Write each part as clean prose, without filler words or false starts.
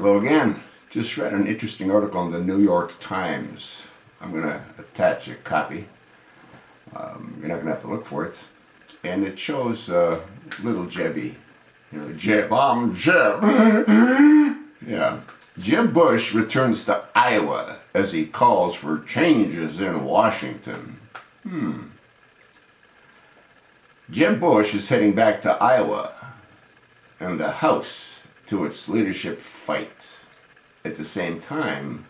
Hello again. Just read an interesting article in the New York Times. I'm going to attach a copy. You're not going to have to look for it. And it shows little Jebby. You know, Jeb, I'm Jeb. Yeah. Jeb Bush returns to Iowa as he calls for changes in Washington. Jeb Bush is heading back to Iowa and the House to its leadership fight. At the same time,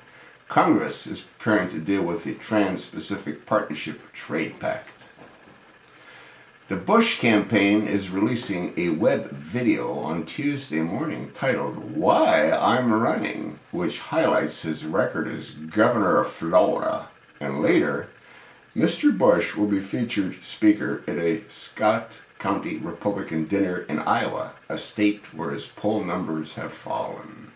Congress is preparing to deal with the Trans-Pacific Partnership Trade Pact. The Bush campaign is releasing a web video on Tuesday morning titled "Why I'm Running," which highlights his record as governor of Florida. And later, Mr. Bush will be featured speaker at a Scott County Republican dinner in Iowa, a state where his poll numbers have fallen.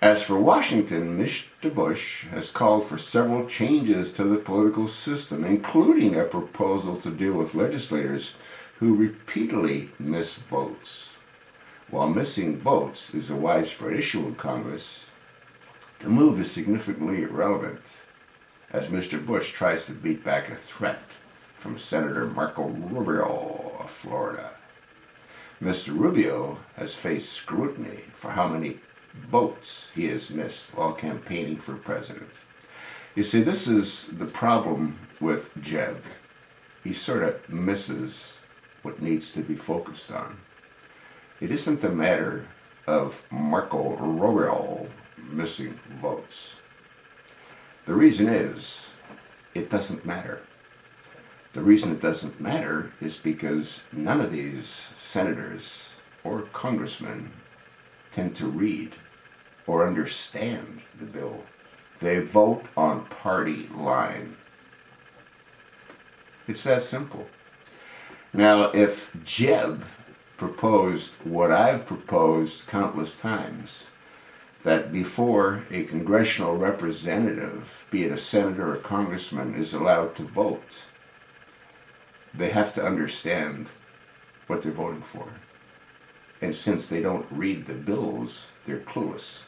As for Washington, Mr. Bush has called for several changes to the political system, including a proposal to deal with legislators who repeatedly miss votes. While missing votes is a widespread issue in Congress, the move is significantly irrelevant as Mr. Bush tries to beat back a threat from Senator Marco Rubio of Florida. Mr. Rubio has faced scrutiny for how many votes he has missed while campaigning for president. You see, this is the problem with Jeb. He sort of misses what needs to be focused on. It isn't a matter of Marco Rubio missing votes. The reason is, it doesn't matter. The reason it doesn't matter is because none of these senators or congressmen tend to read or understand the bill. They vote on party line. It's that simple. Now, if Jeb proposed what I've proposed countless times, that before a congressional representative, be it a senator or congressman, is allowed to vote, they have to understand what they're voting for. And since they don't read the bills, they're clueless.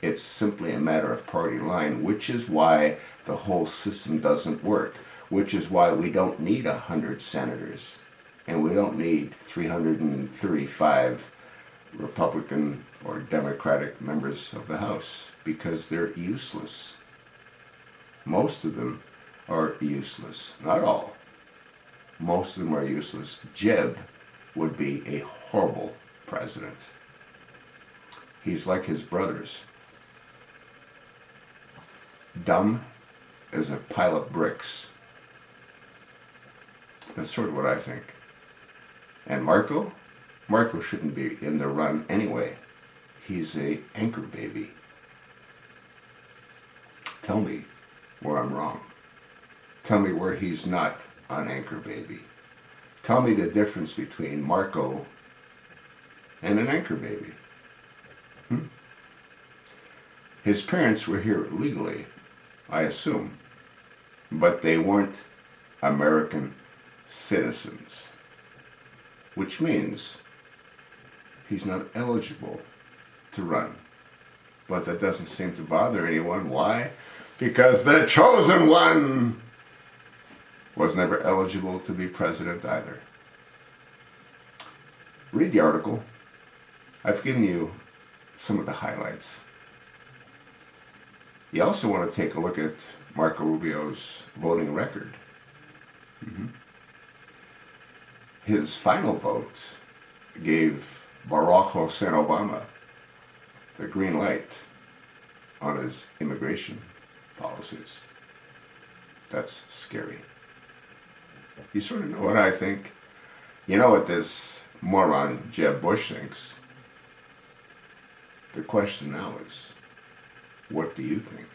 It's simply a matter of party line, which is why the whole system doesn't work, which is why we don't need 100 senators, and we don't need 335 Republican or Democratic members of the House, because they're useless. Most of them are useless. Not all. Most of them are useless. Jeb would be a horrible president. He's like his brothers. Dumb as a pile of bricks. That's sort of what I think. And Marco shouldn't be in the run anyway. He's a anchor baby. Tell me where I'm wrong. Tell me where he's not an anchor baby. Tell me the difference between Marco and an anchor baby. His parents were here legally, I assume, but they weren't American citizens, which means he's not eligible to run. But that doesn't seem to bother anyone. Why? Because the chosen one was never eligible to be president either. Read the article. I've given you some of the highlights. You also want to take a look at Marco Rubio's voting record. His final vote gave Barack Hussein Obama the green light on his immigration policies. That's scary. You sort of know what I think. You know what this moron Jeb Bush thinks. The question now is, what do you think?